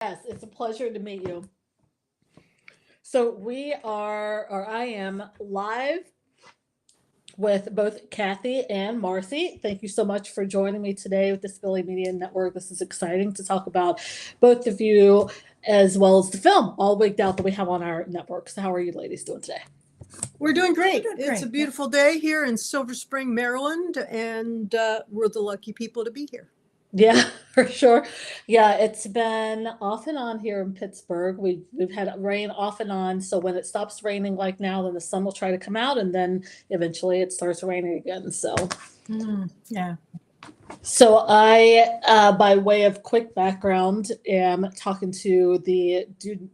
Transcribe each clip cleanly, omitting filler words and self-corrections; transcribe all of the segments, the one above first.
Yes, it's a pleasure to meet you. So we are, or I am live with both Cathy and Marcy. Thank you so much for joining me today with Disability Media Network. This is exciting to talk about both of you as well as the film, All Wigged Out, that we have on our network. So how are you ladies doing today? We're doing great. We're doing It's great, a beautiful day here in Silver Spring, Maryland, and we're the lucky people to be here. Yeah, for sure. Yeah, it's been off and on here in Pittsburgh. We've had rain off and on. So when it stops raining like now, then the sun will try to come out, and then eventually it starts raining again. Yeah. So by way of quick background, am talking to the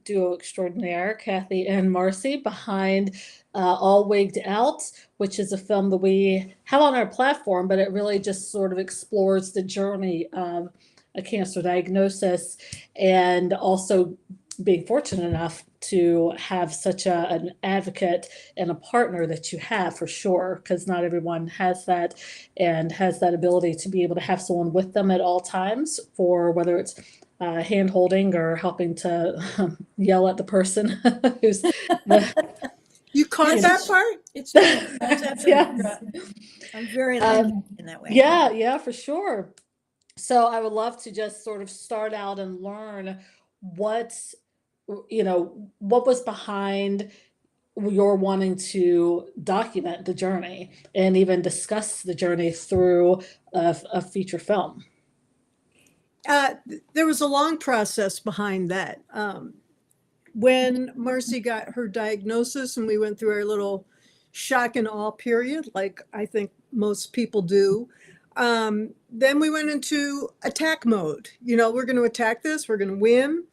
duo extraordinaire, Cathy and Marcy, behind All Wigged Out, which is a film that we have on our platform, but it really just sort of explores the journey of a cancer diagnosis and also being fortunate enough to have such an advocate and a partner that you have, for sure, because not everyone has that and has that ability to be able to have someone with them at all times, for whether it's hand holding or helping to yell at the person who's You caught Yes. that part? It's true. That's absolutely Yes. true. I'm very lucky in that way. Yeah, for sure. So I would love to just sort of start out and learn what, what was behind your wanting to document the journey and even discuss the journey through a feature film. There was a long process behind that. When Marcy got her diagnosis and we went through our little shock and awe period, like I think most people do, then we went into attack mode. We're going to attack this, we're going to win.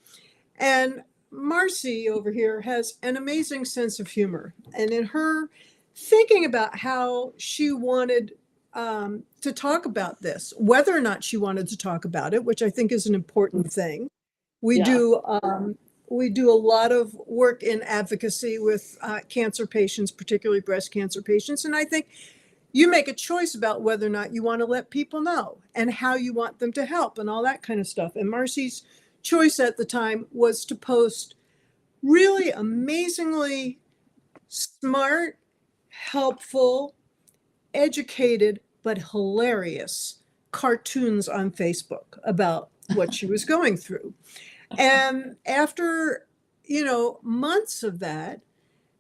And Marcy over here has an amazing sense of humor. And in her thinking about how she wanted to talk about this, whether or not she wanted to talk about it, which I think is an important thing. We Yeah. do a lot of work in advocacy with cancer patients, particularly breast cancer patients. And I think you make a choice about whether or not you want to let people know and how you want them to help and all that kind of stuff. And Marcy's choice at the time was to post really amazingly smart, helpful, educated, but hilarious cartoons on Facebook about what she was going through. And after, months of that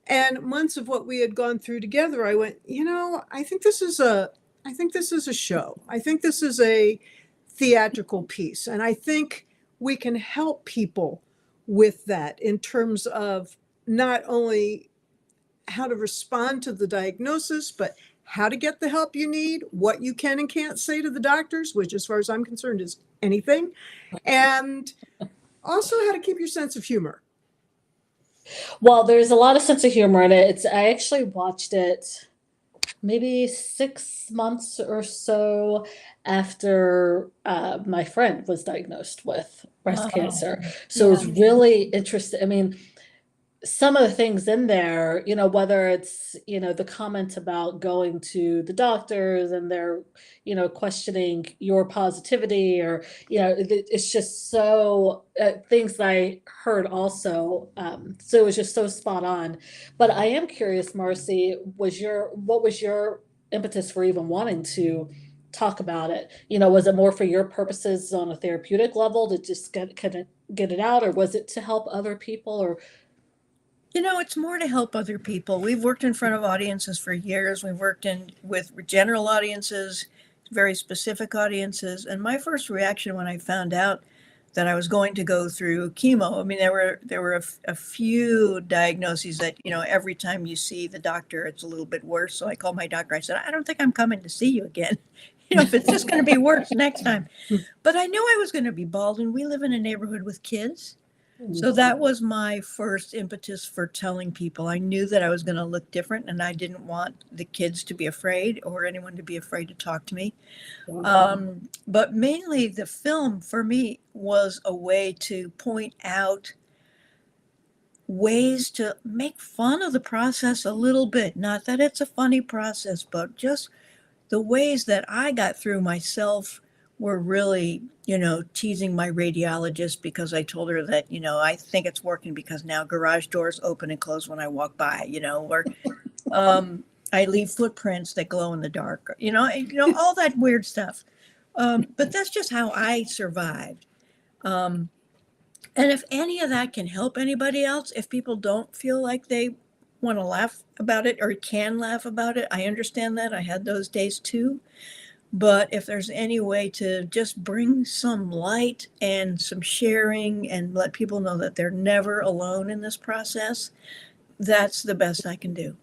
and months of what we had gone through together, I went, I think this is a show. I think this is a theatrical piece. And I think we can help people with that in terms of not only how to respond to the diagnosis, but how to get the help you need, what you can and can't say to the doctors, which as far as I'm concerned is anything, and also how to keep your sense of humor. Well, there's a lot of sense of humor in it. I actually watched it maybe 6 months or so after my friend was diagnosed with breast cancer. So it was really interesting. I mean, some of the things in there, whether it's, the comment about going to the doctors and they're, questioning your positivity, or, it's just so things that I heard also. So it was just so spot on. But I am curious, Marcy, what was your impetus for even wanting to talk about it? Was it more for your purposes on a therapeutic level to just get it out, or was it to help other people, or It's more to help other people. We've worked in front of audiences for years. We've worked with general audiences, very specific audiences. And my first reaction when I found out that I was going to go through chemo, I mean, there were a few diagnoses that, every time you see the doctor, it's a little bit worse. So I called my doctor. I said, I don't think I'm coming to see you again. If it's just going to be worse next time. But I knew I was going to be bald, and we live in a neighborhood with kids. So that was my first impetus for telling people. I knew that I was going to look different, and I didn't want the kids to be afraid or anyone to be afraid to talk to me. But mainly the film for me was a way to point out ways to make fun of the process a little bit. Not that it's a funny process, but just the ways that I got through myself were really, teasing my radiologist because I told her that, I think it's working because now garage doors open and close when I walk by, or I leave footprints that glow in the dark, all that weird stuff. But that's just how I survived. Um, and if any of that can help anybody else, if people don't feel like they want to laugh about it or can laugh about it, I understand that. I had those days too. But if there's any way to just bring some light and some sharing and let people know that they're never alone in this process, that's the best I can do.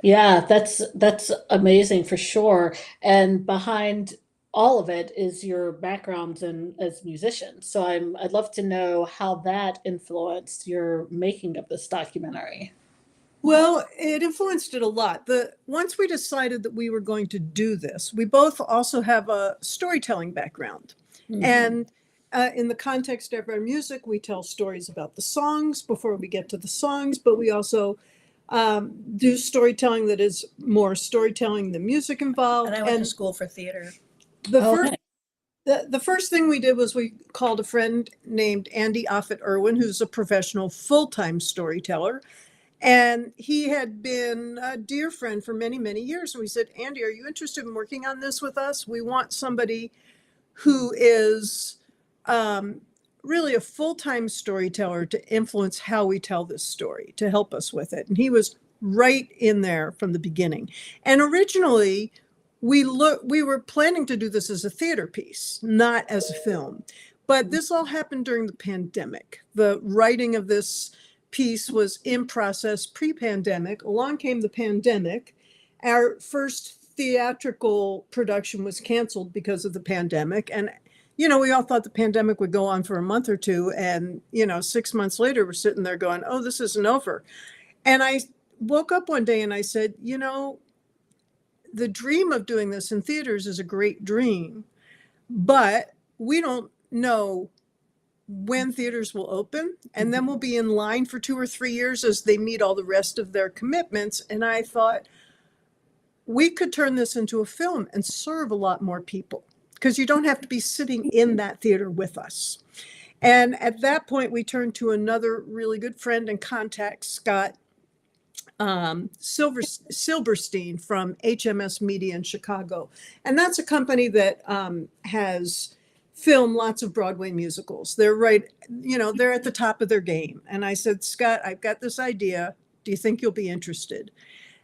Yeah, that's amazing for sure. And behind all of it is your background in as musicians. So I'd love to know how that influenced your making of this documentary. Well, it influenced it a lot. Once we decided that we were going to do this, we both also have a storytelling background. Mhm. And in the context of our music, we tell stories about the songs before we get to the songs, but we also do storytelling that is more storytelling than music And involved. I went to And school for theater. the first Okay. the first thing we did was we called a friend named Andy Offit Irwin, who's a professional full-time storyteller. And he had been a dear friend for many, many years. And we said, Andy, are you interested in working on this with us? We want somebody who is um, really a full-time storyteller to influence how we tell this story, to help us with it. And he was right in there from the beginning. And originally, we were planning to do this as a theater piece, not as a film. But this all happened during the pandemic. The writing of this piece was in process pre-pandemic. Along came the pandemic. Our first theatrical production was canceled because of the pandemic. And, we all thought the pandemic would go on for a month or two. And, 6 months later, we're sitting there going, oh, this isn't over. And I woke up one day and I said, the dream of doing this in theaters is a great dream, but we don't know when theaters will open. And then we'll be in line for 2 or 3 years as they meet all the rest of their commitments. And I thought, we could turn this into a film and serve a lot more people because you don't have to be sitting in that theater with us. And at that point, we turned to another really good friend and contact, Scott Silberstein from HMS Media in Chicago. And that's a company that has filmed lots of Broadway musicals. They're they're at the top of their game. And I said, Scott, I've got this idea. Do you think you'll be interested?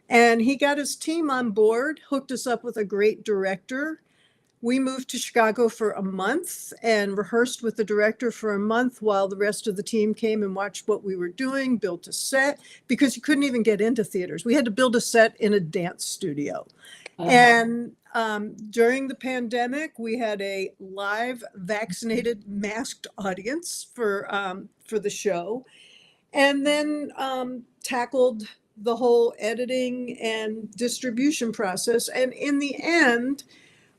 And he got his team on board, hooked us up with a great director. We moved to Chicago for a month and rehearsed with the director for a month while the rest of the team came and watched what we were doing, built a set, because you couldn't even get into theaters. We had to build a set in a dance studio. And during the pandemic, we had a live vaccinated masked audience for the show. And then tackled the whole editing and distribution process. And in the end,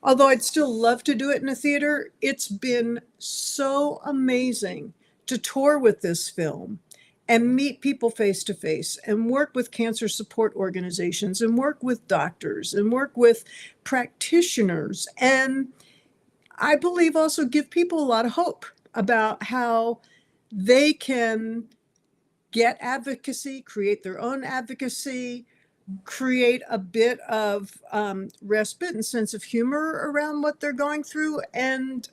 although I'd still love to do it in a theater, it's been so amazing to tour with this film and meet people face to face and work with cancer support organizations and work with doctors and work with practitioners. And I believe also give people a lot of hope about how they can get advocacy, create their own advocacy, create a bit of respite and sense of humor around what they're going through. And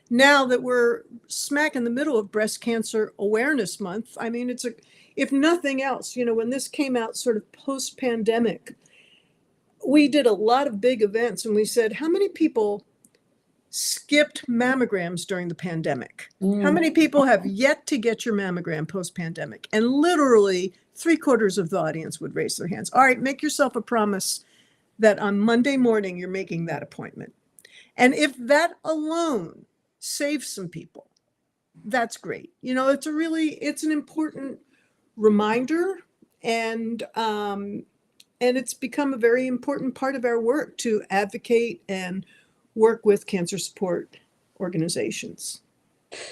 now that we're smack in the middle of Breast Cancer Awareness Month, I mean, if nothing else, when this came out sort of post-pandemic, we did a lot of big events and we said, how many people skipped mammograms during the pandemic? How many people have yet to get your mammogram post-pandemic? And literally 3/4 of the audience would raise their hands. All right, make yourself a promise that on Monday morning you're making that appointment. And if that alone saves some people, that's great. It's an important reminder, and it's become a very important part of our work to advocate and work with cancer support organizations.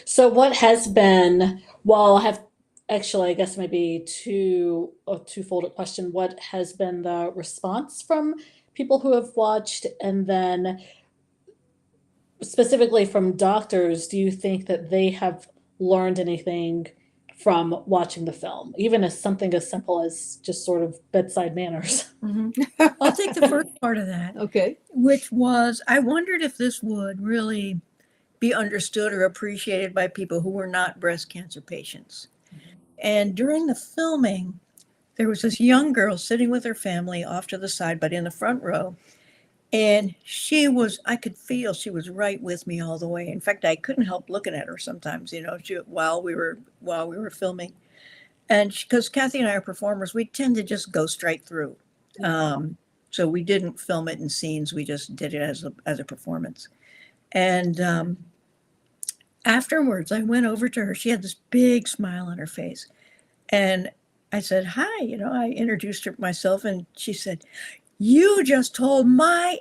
So what has been, well, I have actually, I guess maybe a two-folded question. What has been the response from people who have watched? And then specifically from doctors, do you think that they have learned anything from watching the film, even as something as simple as just sort of bedside manners? I'll take the first part of that, Okay. which was I wondered if this would really be understood or appreciated by people who were not breast cancer patients. And during the filming, there was this young girl sitting with her family off to the side, but in the front row. And I could feel she was right with me all the way. In fact, I couldn't help looking at her sometimes, while we were filming. And because Cathy and I are performers, we tend to just go straight through. So we didn't film it in scenes. We just did it as a performance. And afterwards, I went over to her. She had this big smile on her face. And I said, hi, I introduced her myself. And she said, you just told my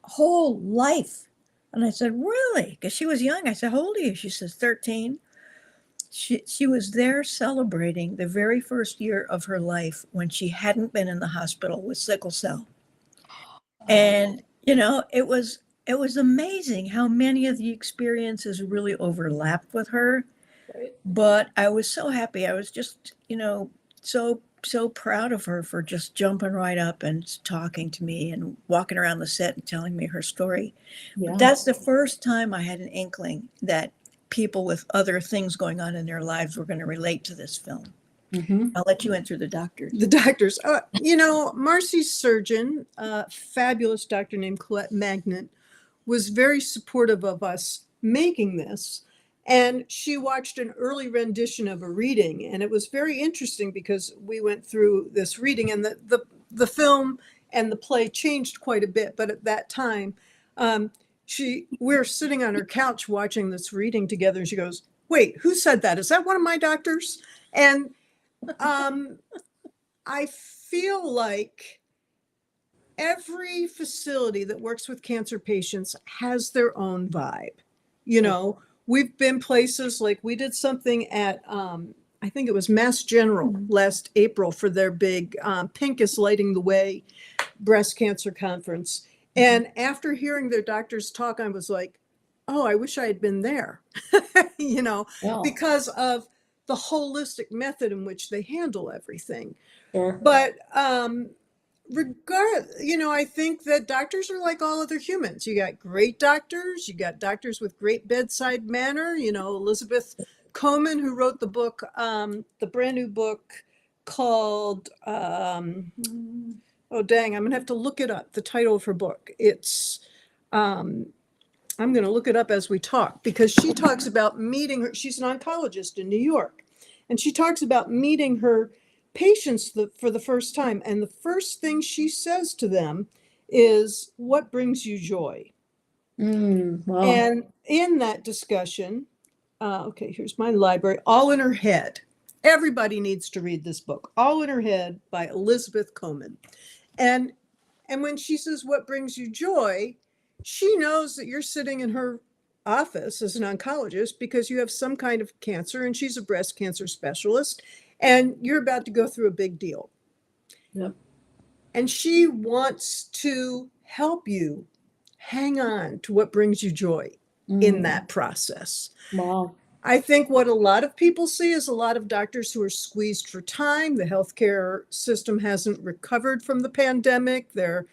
whole life. And I said, really? Because she was young. I said, how old are you? She says, 13. She was there celebrating the very first year of her life when she hadn't been in the hospital with sickle cell. And, it was amazing how many of the experiences really overlapped with her. Right. But I was so happy. I was just, so proud of her for just jumping right up and talking to me and walking around the set and telling me her story. Yeah. But that's the first time I had an inkling that people with other things going on in their lives were going to relate to this film. I'll let you answer the doctors. The doctors. Marcy's surgeon, a fabulous doctor named Colette Magnet, was very supportive of us making this. And she watched an early rendition of a reading. And it was very interesting because we went through this reading and the film and the play changed quite a bit. But at that time, we're sitting on her couch watching this reading together. And she goes, wait, who said that? Is that one of my doctors? And I feel like every facility that works with cancer patients has their own vibe. We've been places like we did something at, I think it was Mass General last April for their big Pink is Lighting the Way breast cancer conference. And after hearing their doctors talk, I was like, oh, I wish I had been there, Yeah. because of the holistic method in which they handle everything. Sure. But I think that doctors are like all other humans. You got great doctors, you got doctors with great bedside manner. Elizabeth Coleman, who wrote the book, the brand new book called, oh dang, I'm gonna have to look it up. The title of her book. It's, I'm going to look it up as we talk because she talks about meeting her. She's an oncologist in New York, and she talks about meeting her patients for the first time. And the first thing she says to them is, what brings you joy? Wow. And in that discussion, okay, here's my library, All in Her Head. Everybody needs to read this book, All in Her Head by Elizabeth Coleman. And when she says, what brings you joy? She knows that you're sitting in her office as an oncologist because you have some kind of cancer and she's a breast cancer specialist and you're about to go through a big deal. Yep. And she wants to help you hang on to what brings you joy in that process. Wow. I think what a lot of people see is a lot of doctors who are squeezed for time. The healthcare system hasn't recovered from the pandemic. There's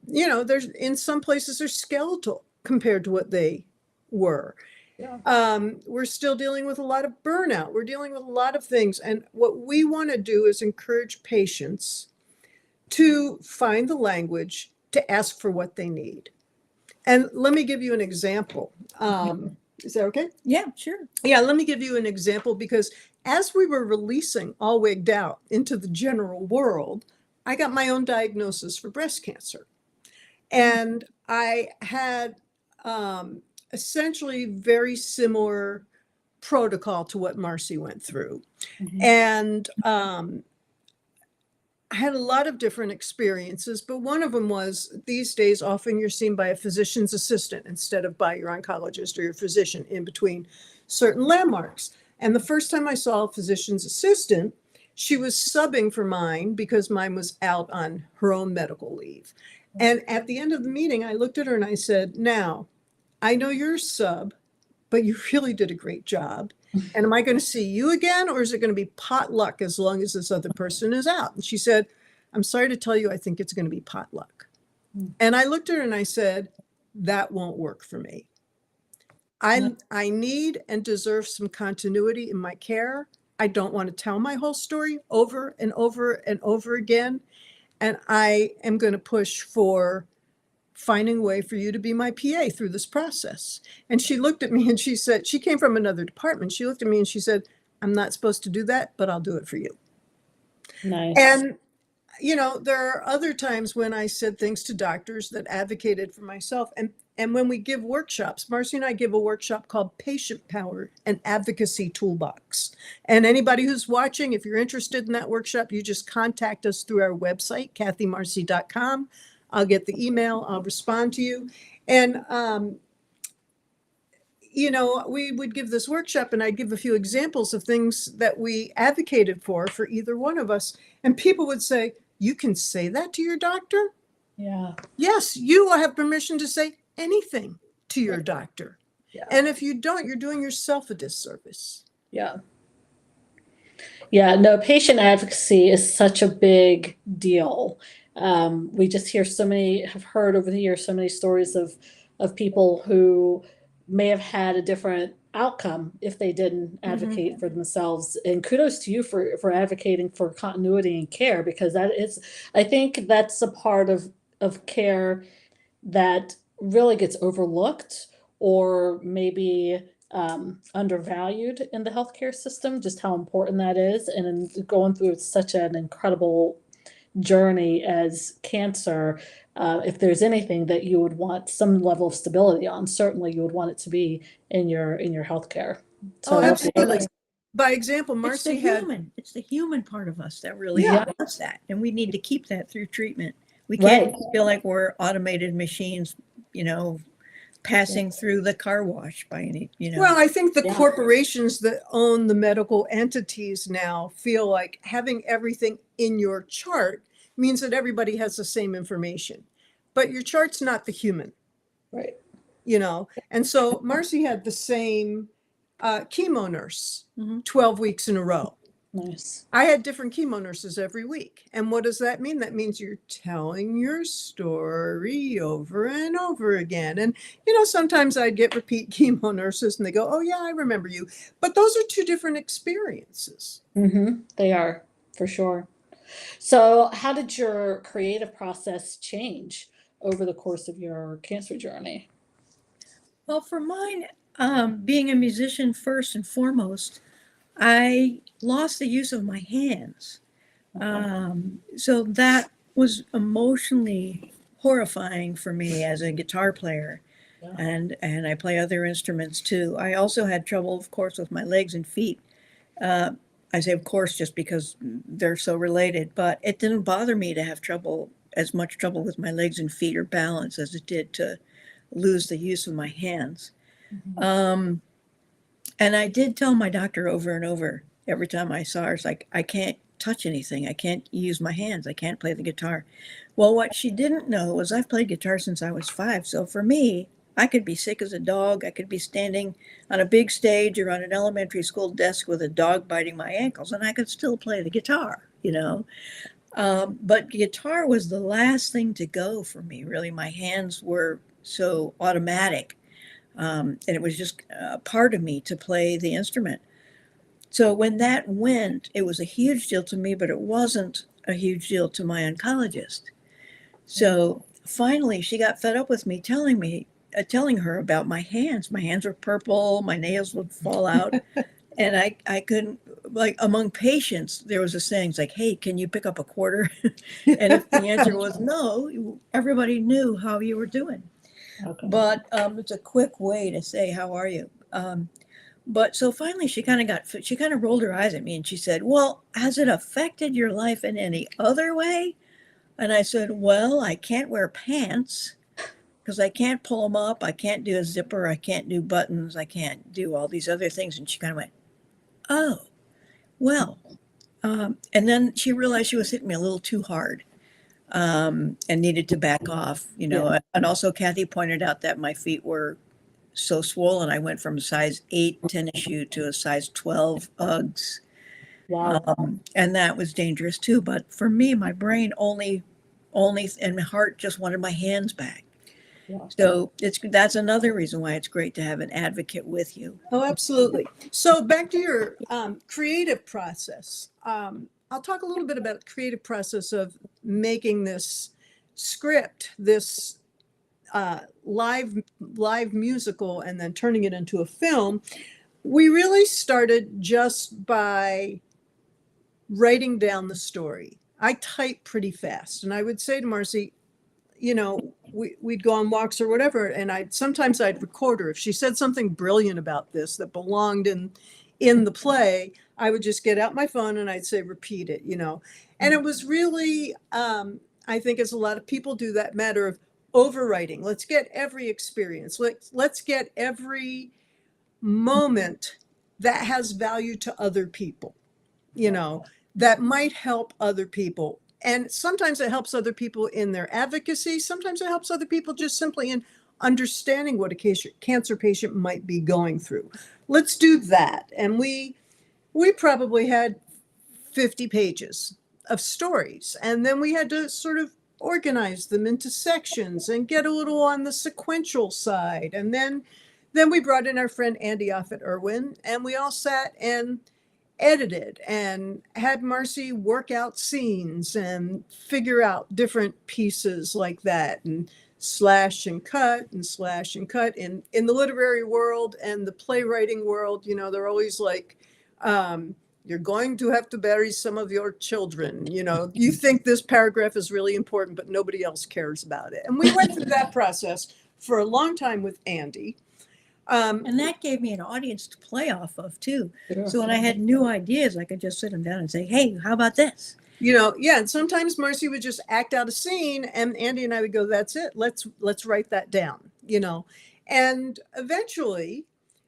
in some places they're skeletal compared to what they were. Yeah. We're still dealing with a lot of burnout. We're dealing with a lot of things. And what we want to do is encourage patients to find the language to ask for what they need. And let me give you an example. Is that okay? Yeah, sure. Yeah, let me give you an example because as we were releasing All Wigged Out into the general world, I got my own diagnosis for breast cancer. And I had essentially very similar protocol to what Marcy went through. And I had a lot of different experiences, but one of them was these days, often you're seen by a physician's assistant instead of by your oncologist or your physician in between certain landmarks. And the first time I saw a physician's assistant, she was subbing for mine because mine was out on her own medical leave. And at the end of the meeting, I looked at her and I said, now, I know you're a sub, but you really did a great job. And am I going to see you again, or is it going to be potluck as long as this other person is out? And she said, I'm sorry to tell you, I think it's going to be potluck. And I looked at her and I said, that won't work for me. I need and deserve some continuity in my care. I don't want to tell my whole story over and over and over again. And I am going to push for finding a way for you to be my PA through this process. And she looked at me and she said, she came from another department. She looked at me and she said, I'm not supposed to do that, but I'll do it for you. Nice. And, you know, there are other times when I said things to doctors that advocated for myself. And when we give workshops, Marcy and I give a workshop called Patient Power, an Advocacy Toolbox. And anybody who's watching, if you're interested in that workshop, you just contact us through our website, cathymarcy.com. I'll get the email, I'll respond to you. And, you know, we would give this workshop and I'd give a few examples of things that we advocated for either one of us. And people would say, you can say that to your doctor? Yeah. Yes, you will have permission to say anything to your doctor. Yeah. And if you don't, you're doing yourself a disservice. Yeah. Yeah, no, patient advocacy is such a big deal. We just have heard over the years so many stories of people who may have had a different outcome if they didn't advocate for themselves. And kudos to you for advocating for continuity and care, because I think that's a part of care that really gets overlooked or maybe undervalued in the healthcare system, just how important that is. And in going through such an incredible journey as cancer, if there's anything that you would want some level of stability on, certainly you would want it to be in your healthcare. Oh, So absolutely. By example, It's the Marcy had, human. It's the human part of us that really Yeah. wants that, and we need to keep that through treatment. We can't Right. feel like we're automated machines, you know, passing through the car wash by any, you know. well, I think the Yeah. corporations that own the medical entities now feel like having everything in your chart means that everybody has the same information. But your chart's not the human, Right. you know? And so Marcy had the same chemo nurse Mhm. 12 weeks in a row. Nice. I had different chemo nurses every week. And what does that mean? That means you're telling your story over and over again. And, you know, sometimes I'd get repeat chemo nurses and they go, oh, yeah, I remember you. But those are two different experiences. They are, for sure. So how did your creative process change over the course of your cancer journey? Well, for mine, being a musician first and foremost, I lost the use of my hands. So that was emotionally horrifying for me as a guitar player. Yeah. And I play other instruments too. I also had trouble, of course, with my legs and feet. I say, of course, just because they're so related, but it didn't bother me to have as much trouble with my legs and feet or balance as it did to lose the use of my hands. Um, and I did tell my doctor over and over every time I saw her, it's like, I can't touch anything. I can't use my hands. I can't play the guitar. Well, what she didn't know was I've played guitar since I was 5. So for me, I could be sick as a dog. I could be standing on a big stage or on an elementary school desk with a dog biting my ankles, and I could still play the guitar, you know. But guitar was the last thing to go for me, really. My hands were so automatic. And it was just a part of me to play the instrument. So when that went, it was a huge deal to me, but it wasn't a huge deal to my oncologist. So finally, she got fed up with me telling her about my hands. My hands were purple, my nails would fall out, and I couldn't, like, among patients, there was a saying, it's like, hey, can you pick up a quarter? And if the answer was no, everybody knew how you were doing. Okay. But it's a quick way to say, how are you? But so finally she kind of rolled her eyes at me and she said, well, has it affected your life in any other way? And I said, well, I can't wear pants because I can't pull them up. I can't do a zipper. I can't do buttons. I can't do all these other things. And she kind of went, oh, well. And then she realized she was hitting me a little too hard. And needed to back off, you know. Yeah. And also Cathy pointed out that my feet were so swollen. I went from a size 8 tennis shoe to a size 12 Uggs. Wow. And that was dangerous too. But for me, my brain and my heart just wanted my hands back. Yeah. So that's another reason why it's great to have an advocate with you. Oh, absolutely. So back to your creative process. I'll talk a little bit about the creative process of making this script, this live musical, and then turning it into a film. We really started just by writing down the story. I type pretty fast, and I would say to Marcy, we'd go on walks or whatever, and sometimes I'd record her. If she said something brilliant about this that belonged in the play, I would just get out my phone and I'd say, repeat it, And it was really, I think, as a lot of people do, that matter of overwriting. Let's get every experience. Let's get every moment that has value to other people, that might help other people. And sometimes it helps other people in their advocacy. Sometimes it helps other people just simply in understanding what a cancer patient might be going through. Let's do that. And we probably had 50 pages of stories. And then we had to sort of organize them into sections and get a little on the sequential side. And then we brought in our friend Andy off at Irwin, and we all sat and edited and had Marcy work out scenes and figure out different pieces like that, and slash and cut and slash and cut. In the literary world and the playwriting world, they're always like, you're going to have to bury some of your children. You think this paragraph is really important, but nobody else cares about it. And we went through that process for a long time with Andy. And that gave me an audience to play off of too. Sure. So when I had new ideas, I could just sit them down and say, hey, how about this? And sometimes Marcy would just act out a scene and Andy and I would go, that's it. Let's write that down, And eventually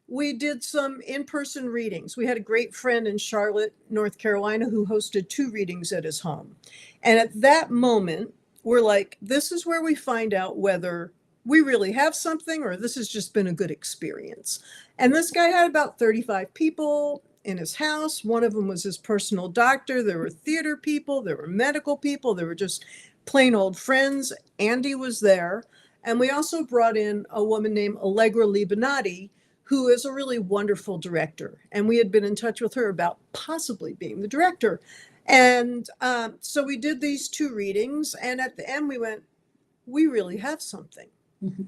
we did some in-person readings. We had a great friend in Charlotte, North Carolina, who hosted 2 readings at his home. And at that moment, we're like, this is where we find out whether we really have something or this has just been a good experience. And this guy had about 35 people in his house. One of them was his personal doctor. There were theater people, there were medical people, there were just plain old friends. Andy was there. And we also brought in a woman named Allegra Libanati, who is a really wonderful director. And we had been in touch with her about possibly being the director. And so we did these 2 readings. And at the end, we went, we really have something.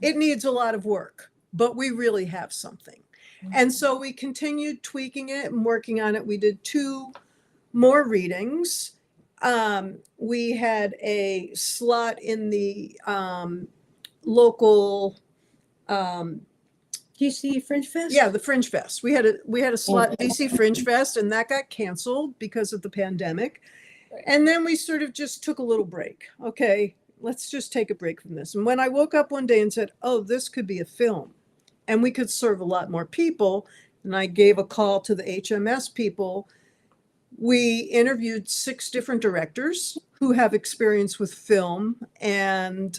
It needs a lot of work, but we really have something. And so we continued tweaking it and working on it. We did 2 more readings. We had a slot in the local DC Fringe Fest? Yeah, the Fringe Fest. We had a slot in DC Fringe Fest, and that got canceled because of the pandemic. And then we sort of just took a little break. Okay, let's just take a break from this. And when I woke up one day and said, oh, this could be a film and we could serve a lot more people, and I gave a call to the HMS people, we interviewed 6 different directors who have experience with film, and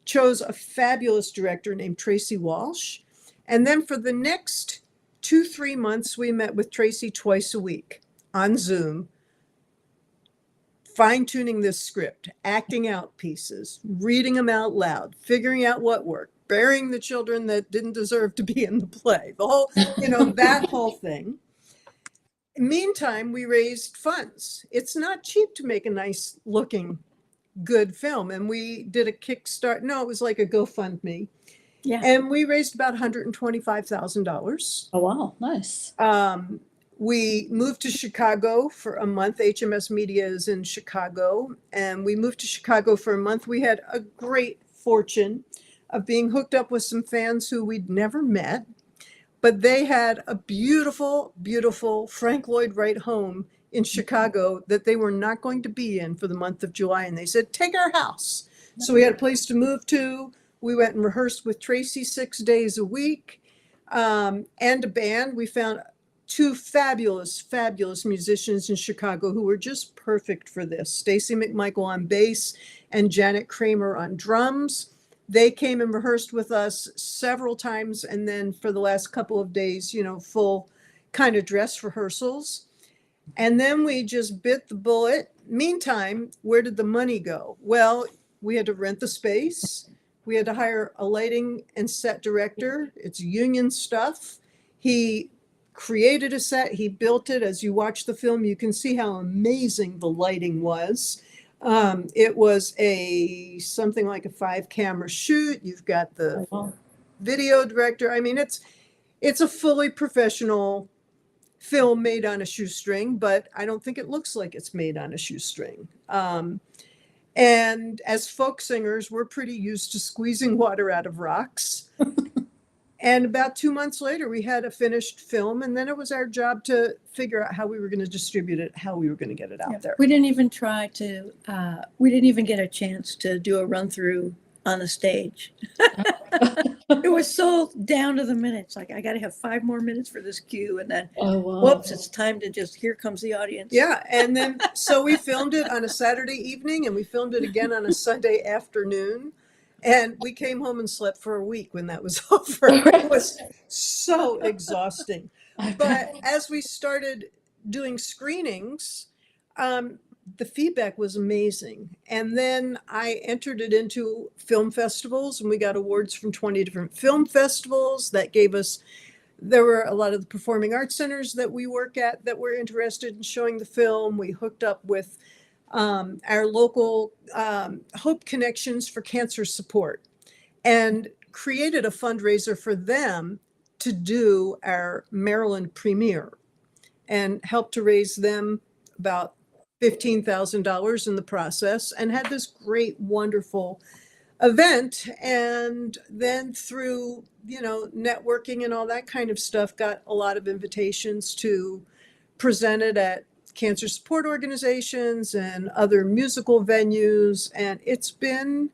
chose a fabulous director named Tracy Walsh. And then for the next 2-3 months, we met with Tracy twice a week on Zoom, fine-tuning this script, acting out pieces, reading them out loud, figuring out what worked, burying the children that didn't deserve to be in the play, the whole, that whole thing. Meantime, we raised funds. It's not cheap to make a nice looking, good film. And we did a Kickstart. No, it was like a GoFundMe. Yeah. And we raised about $125,000. Oh, wow. Nice. We moved to Chicago for a month. HMS Media is in Chicago. And we moved to Chicago for a month. We had a great fortune of being hooked up with some fans who we'd never met. But they had a beautiful, beautiful Frank Lloyd Wright home in Chicago that they were not going to be in for the month of July. And they said, take our house. So we had a place to move to. We went and rehearsed with Tracy 6 days a week, and a band. We found 2 fabulous, fabulous musicians in Chicago who were just perfect for this. Stacy McMichael on bass and Janet Kramer on drums. They came and rehearsed with us several times. And then for the last couple of days, full kind of dress rehearsals. And then we just bit the bullet. Meantime, where did the money go? Well, we had to rent the space. We had to hire a lighting and set director. It's union stuff. He created a set. He built it. As you watch the film, you can see how amazing the lighting was. It was something like a 5-camera shoot. You've got the video director. I mean, it's a fully professional film made on a shoestring, but I don't think it looks like it's made on a shoestring. And as folk singers, we're pretty used to squeezing water out of rocks. And about 2 months later, we had a finished film, and then it was our job to figure out how we were going to distribute it, how we were going to get it out there. We didn't even we didn't even get a chance to do a run through on a stage. It was so down to the minute. It's like, I got to have 5 more minutes for this cue. And then, whoops, it's time to here comes the audience. Yeah. And then, so we filmed it on a Saturday evening, and we filmed it again on a Sunday afternoon. And we came home and slept for a week when that was over. It was so exhausting. But as we started doing screenings, the feedback was amazing. And then I entered it into film festivals, and we got awards from 20 different film festivals that gave us, there were a lot of the performing arts centers that we work at that were interested in showing the film. We hooked up with our local Hope Connections for Cancer Support and created a fundraiser for them to do our Maryland premiere and helped to raise them about $15,000 in the process, and had this great, wonderful event. And then through, networking and all that kind of stuff, got a lot of invitations to present it at cancer support organizations and other musical venues. And it's been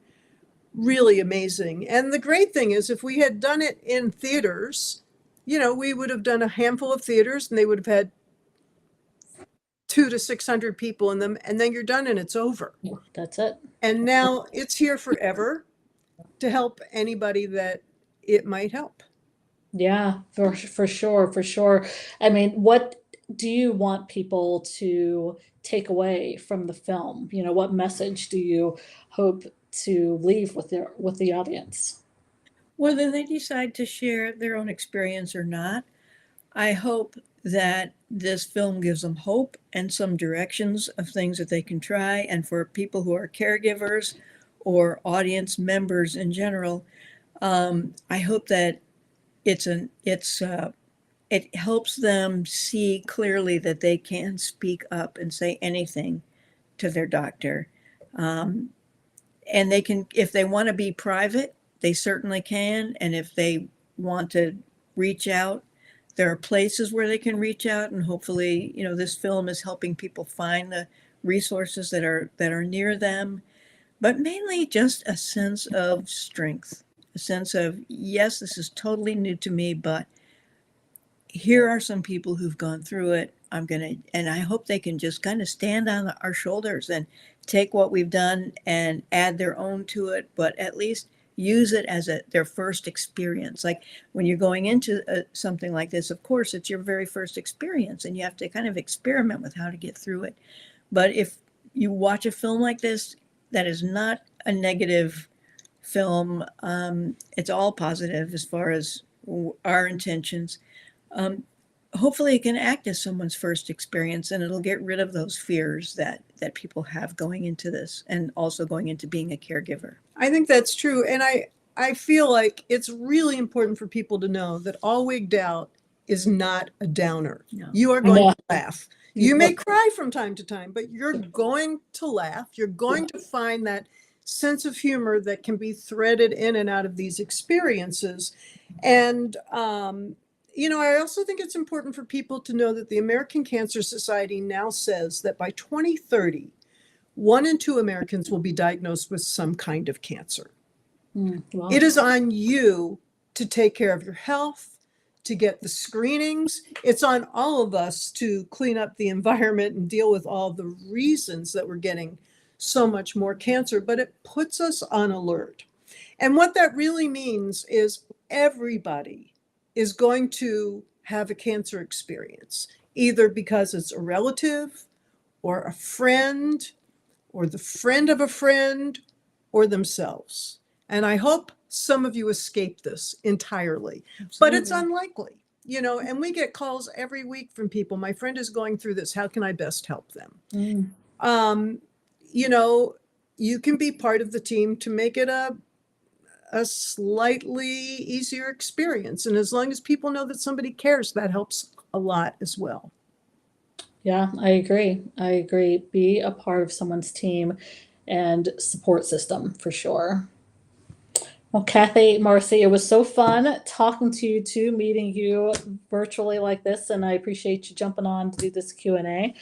really amazing. And the great thing is, if we had done it in theaters, we would have done a handful of theaters, and they would have had 200 to 600 people in them, and then you're done and it's over. That's it. And now it's here forever to help anybody that it might help. Yeah, for sure, for sure. I mean, what do you want people to take away from the film? What message do you hope to leave with the audience? Whether they decide to share their own experience or not, I hope that this film gives them hope and some directions of things that they can try. And for people who are caregivers or audience members in general, I hope that it helps them see clearly that they can speak up and say anything to their doctor. And they can, if they want to be private, they certainly can. And if they want to reach out, there are places where they can reach out, and hopefully, this film is helping people find the resources that are near them, but mainly just a sense of strength, a sense of, yes, this is totally new to me, but here are some people who've gone through it. And I hope they can just kind of stand on our shoulders and take what we've done and add their own to it, but at least use it as their first experience. Like when you're going into something like this, of course, it's your very first experience, and you have to kind of experiment with how to get through it. But if you watch a film like this, that is not a negative film. It's all positive as far as our intentions. Hopefully it can act as someone's first experience, and it'll get rid of those fears that people have going into this, and also going into being a caregiver. I think that's true. And I feel like it's really important for people to know that All Wigged Out is not a downer. No. You are going to laugh. You may cry from time to time, but you're going to laugh. You're going to find that sense of humor that can be threaded in and out of these experiences. And, I also think it's important for people to know that the American Cancer Society now says that by 2030, 1 in 2 Americans will be diagnosed with some kind of cancer. Wow. It is on you to take care of your health, to get the screenings. It's on all of us to clean up the environment and deal with all the reasons that we're getting so much more cancer, but it puts us on alert. And what that really means is everybody is going to have a cancer experience, either because it's a relative or a friend or the friend of a friend or themselves. And I hope some of you escape this entirely, but it's unlikely, and we get calls every week from people. My friend is going through this. How can I best help them? Mm. You can be part of the team to make it a slightly easier experience. And as long as people know that somebody cares, that helps a lot as well. Yeah, I agree. I agree. Be a part of someone's team and support system for sure. Well, Kathy, Marcy, it was so fun talking to you too, meeting you virtually like this, and I appreciate you jumping on to do this Q&A.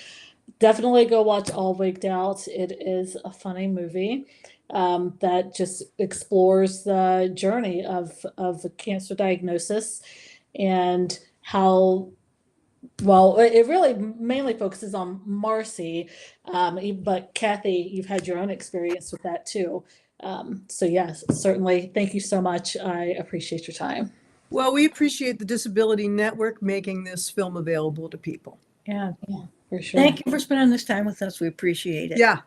Definitely go watch All Wigged Out. It is a funny movie that just explores the journey of a cancer diagnosis and how, well, it really mainly focuses on Marcy, but Kathy, you've had your own experience with that too. So yes, certainly. Thank you so much. I appreciate your time. Well, we appreciate the Disability Network making this film available to people. Yeah. Yeah, for sure. Thank you for spending this time with us. We appreciate it. Yeah,